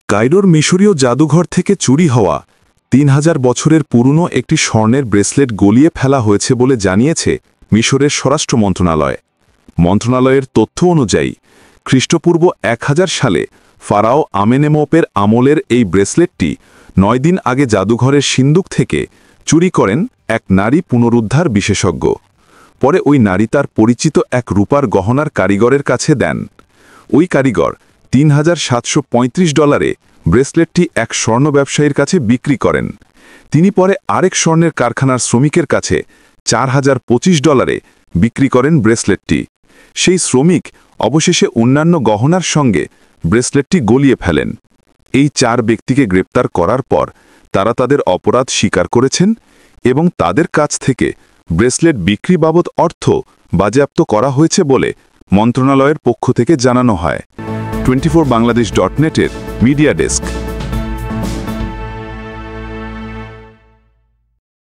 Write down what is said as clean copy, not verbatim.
কায়রোর মিশরীয় জাদুঘর থেকে চুরি হওয়া ৩,০০০ বছরের পুরনো একটি স্বর্ণের ব্রেসলেট গলিয়ে ফেলা হয়েছে বলে জানিয়েছে মিশরের স্বরাষ্ট্র মন্ত্রণালয়। মন্ত্রণালয়ের তথ্য অনুযায়ী খ্রিস্টপূর্ব ১০০০ সালে ফারাও আমেনেমপের আমলের এই ব্রেসলেটটি ৯ দিন আগে জাদুঘরের সিন্দুক থেকে চুরি করেন এক নারী পুনরুদ্ধার বিশেষজ্ঞ। পরে ওই নারী তার পরিচিত এক রূপার গহনার কারিগরের কাছে দেন। ওই কারিগর $৩,৭৩৫ ব্রেসলেটটি এক স্বর্ণ ব্যবসায়ীর কাছে বিক্রি করেন। তিনি পরে আরেক স্বর্ণের কারখানার শ্রমিকের কাছে $৪,০২৫ বিক্রি করেন ব্রেসলেটটি। সেই শ্রমিক অবশেষে অন্যান্য গহনার সঙ্গে ব্রেসলেটটি গলিয়ে ফেলেন। এই ৪ ব্যক্তিকে গ্রেপ্তার করার পর তারা তাদের অপরাধ স্বীকার করেছেন এবং তাদের কাছ থেকে ব্রেসলেট বিক্রি বাবদ অর্থ বাজেয়াপ্ত করা হয়েছে বলে মন্ত্রণালয়ের পক্ষ থেকে জানানো হয়। 24bangladesh.net-এর মিডিয়া ডেস্ক।